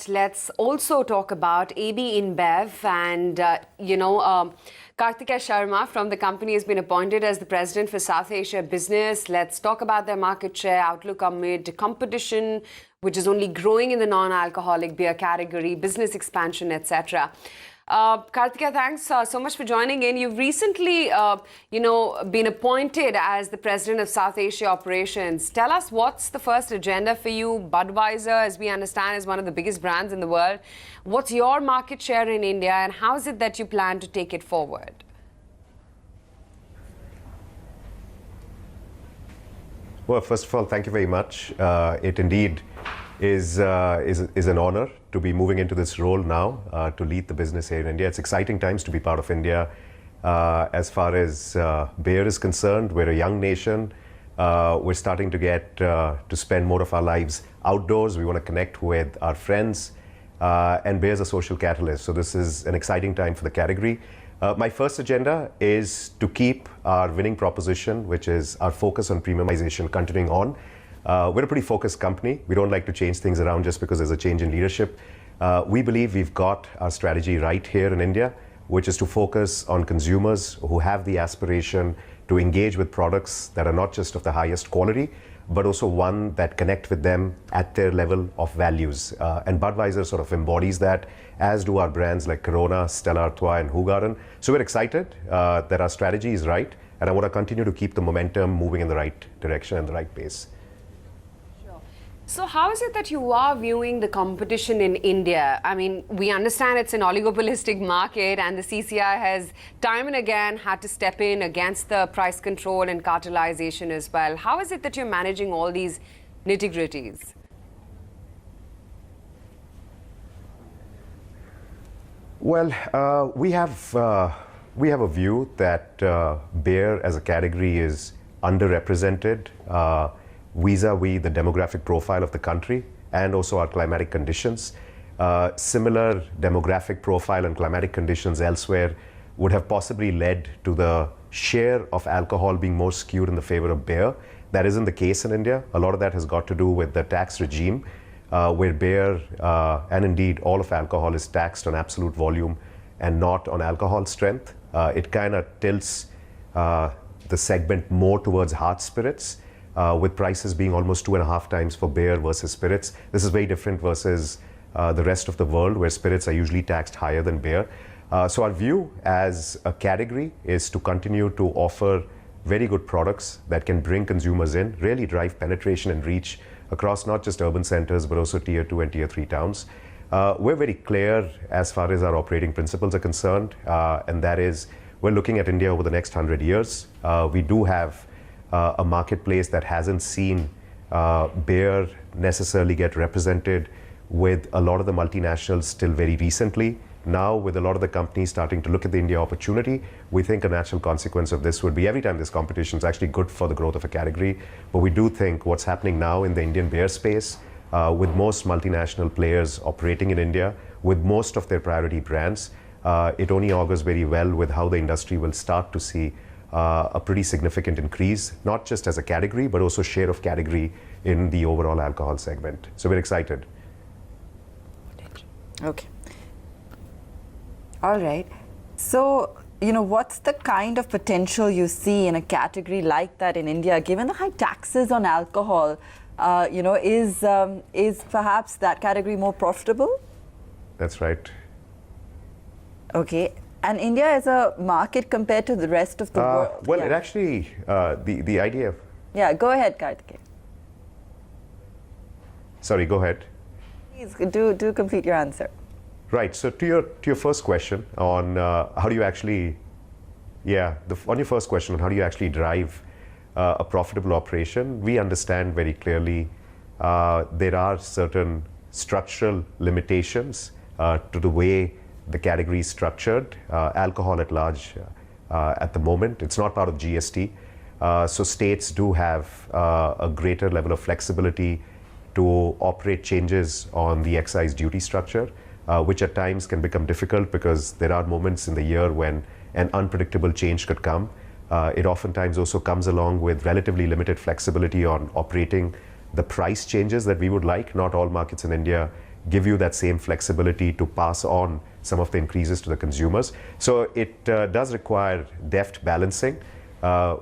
that, let's also talk about AB InBev and, Kartikeya Sharma from the company has been appointed as the president for South Asia business. Let's talk about their market share outlook amid competition, which is only growing in the non-alcoholic beer category, business expansion, etc. Kartikeya, thanks so much for joining in. You've recently, been appointed as the president of South Asia operations. Tell us, what's the first agenda for you? Budweiser, as we understand, is one of the biggest brands in the world. What's your market share in India, and how is it that you plan to take it forward? Well, first of all, thank you very much. It indeed is an honor to be moving into this role now to lead the business here in India. It's exciting times to be part of India. As far as beer is concerned, we're a young nation. We're starting to get to spend more of our lives outdoors. We want to connect with our friends, and beer is a social catalyst. So this is an exciting time for the category. My first agenda is to keep our winning proposition, which is our focus on premiumization, continuing on. We're a pretty focused company. We don't like to change things around just because there's a change in leadership. We believe we've got our strategy right here in India, which is to focus on consumers who have the aspiration to engage with products that are not just of the highest quality, but also one that connect with them at their level of values. And Budweiser sort of embodies that, as do our brands like Corona, Stella Artois, and Hoegaarden. So we're excited that our strategy is right, and I want to continue to keep the momentum moving in the right direction and the right pace. So how is it that you are viewing the competition in India? I mean, we understand it's an oligopolistic market, and the CCI has time and again had to step in against the price control and cartelization as well. How is it that you're managing all these nitty-gritties? Well, we have a view that beer as a category is underrepresented vis-a-vis the demographic profile of the country and also our climatic conditions. Similar demographic profile and climatic conditions elsewhere would have possibly led to the share of alcohol being more skewed in the favor of beer. That isn't the case in India. A lot of that has got to do with the tax regime, where beer and indeed all of alcohol is taxed on absolute volume and not on alcohol strength. It kind of tilts the segment more towards hard spirits, with prices being almost 2.5 times for beer versus spirits. This is very different versus the rest of the world, where spirits are usually taxed higher than beer. So our view as a category is to continue to offer very good products that can bring consumers in, really drive penetration and reach across not just urban centers, but also tier 2 and tier 3 towns. We're very clear as far as our operating principles are concerned, and that is, we're looking at India over the next 100 years. We do have a marketplace that hasn't seen beer necessarily get represented with a lot of the multinationals till very recently. Now, with a lot of the companies starting to look at the India opportunity, we think a natural consequence of this would be every time this competition is actually good for the growth of a category. But we do think what's happening now in the Indian beer space, with most multinational players operating in India, with most of their priority brands, it only augurs very well with how the industry will start to see a pretty significant increase, not just as a category, but also share of category in the overall alcohol segment. So we're excited. Okay. All right. So, what's the kind of potential you see in a category like that in India, given the high taxes on alcohol? Is perhaps that category more profitable? That's right. Okay. And India as a market compared to the rest of the world? Well, it actually, the idea of... Yeah, go ahead, Kartikeya. Sorry, go ahead. Please, do complete your answer. Right, so to your first question on how do you actually, on your first question on how do you actually drive a profitable operation, we understand very clearly there are certain structural limitations to the way the category is structured. Alcohol at large at the moment, it's not part of GST. So states do have a greater level of flexibility to operate changes on the excise duty structure, which at times can become difficult because there are moments in the year when an unpredictable change could come. It oftentimes also comes along with relatively limited flexibility on operating the price changes that we would like. Not all markets in India give you that same flexibility to pass on some of the increases to the consumers. So it does require deft balancing.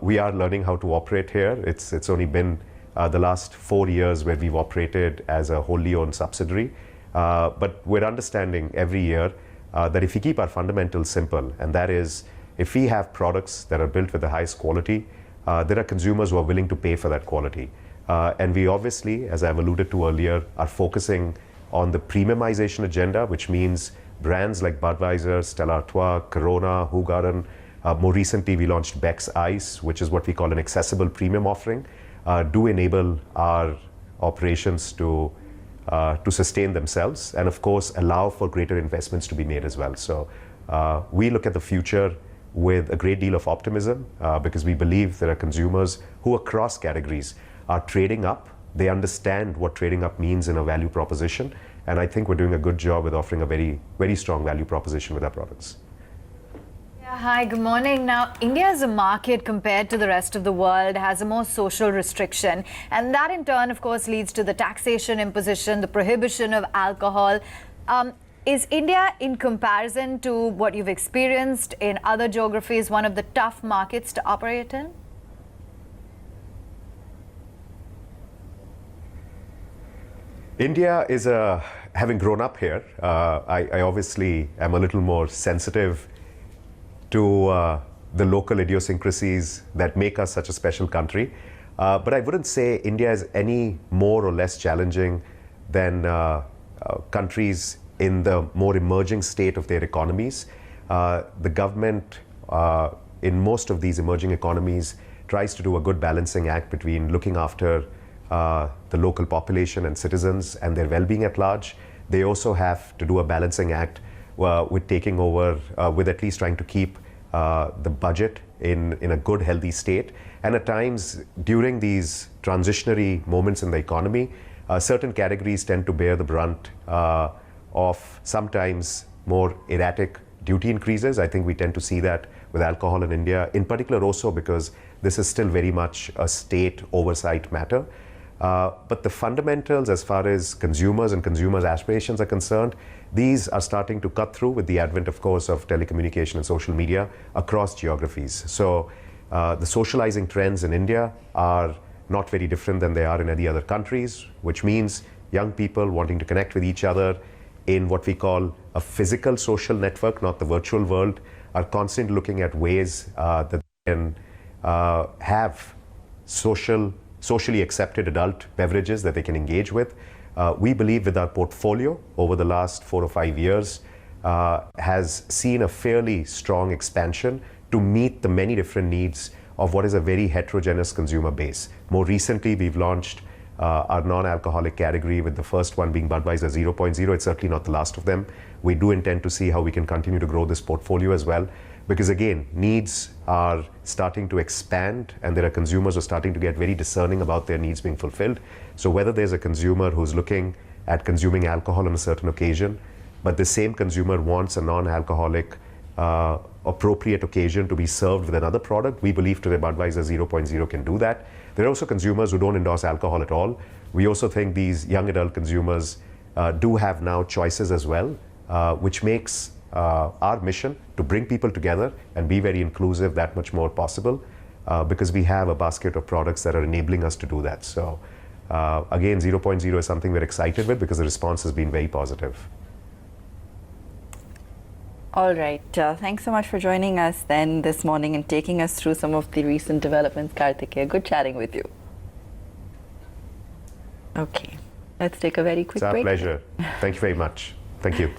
We are learning how to operate here. It's only been the last 4 years where we've operated as a wholly owned subsidiary. But we're understanding every year that if we keep our fundamentals simple, and that is, if we have products that are built with the highest quality, there are consumers who are willing to pay for that quality. And we obviously, as I've alluded to earlier, are focusing on the premiumization agenda, which means brands like Budweiser, Stella Artois, Corona, Hoegaarden. More recently, we launched Beck's Ice, which is what we call an accessible premium offering, do enable our operations to sustain themselves, and of course allow for greater investments to be made as well. So we look at the future with a great deal of optimism because we believe there are consumers who across categories are trading up. They understand what trading up means in a value proposition, and I think we're doing a good job with offering a very, very strong value proposition with our products. Hi, good morning. Now, India as a market compared to the rest of the world has a more social restriction, and that in turn, of course, leads to the taxation imposition, the prohibition of alcohol. Is India, in comparison to what you've experienced in other geographies, one of the tough markets to operate in? India is having grown up here. I obviously am a little more sensitive to the local idiosyncrasies that make us such a special country. But I wouldn't say India is any more or less challenging than countries in the more emerging state of their economies. The government in most of these emerging economies tries to do a good balancing act between looking after the local population and citizens and their well-being at large. They also have to do a balancing act with taking over, with at least trying to keep the budget in a good, healthy state. And at times, during these transitionary moments in the economy, certain categories tend to bear the brunt of sometimes more erratic duty increases. I think we tend to see that with alcohol in India, in particular also because this is still very much a state oversight matter. But the fundamentals as far as consumers and consumers' aspirations are concerned, these are starting to cut through with the advent, of course, of telecommunication and social media across geographies. So the socializing trends in India are not very different than they are in any other countries, which means young people wanting to connect with each other in what we call a physical social network, not the virtual world, are constantly looking at ways that they can have socially accepted adult beverages that they can engage with. We believe with our portfolio over the last 4 or 5 years has seen a fairly strong expansion to meet the many different needs of what is a very heterogeneous consumer base. More recently, we've launched our non-alcoholic category, with the first one being Budweiser 0.0. It's certainly not the last of them. We do intend to see how we can continue to grow this portfolio as well, because again, needs are starting to expand and there are consumers who are starting to get very discerning about their needs being fulfilled. So whether there's a consumer who's looking at consuming alcohol on a certain occasion, but the same consumer wants a non-alcoholic appropriate occasion to be served with another product, we believe today Budweiser 0.0 can do that. There are also consumers who don't endorse alcohol at all. We also think these young adult consumers do have now choices as well, which makes our mission to bring people together and be very inclusive that much more possible, because we have a basket of products that are enabling us to do that. So again, 0.0 is something we're excited with because the response has been very positive. All right. Thanks so much for joining us then this morning and taking us through some of the recent developments, Kartikeya. Good chatting with you. Okay. Let's take a very quick break. It's our pleasure. Thank you very much. Thank you.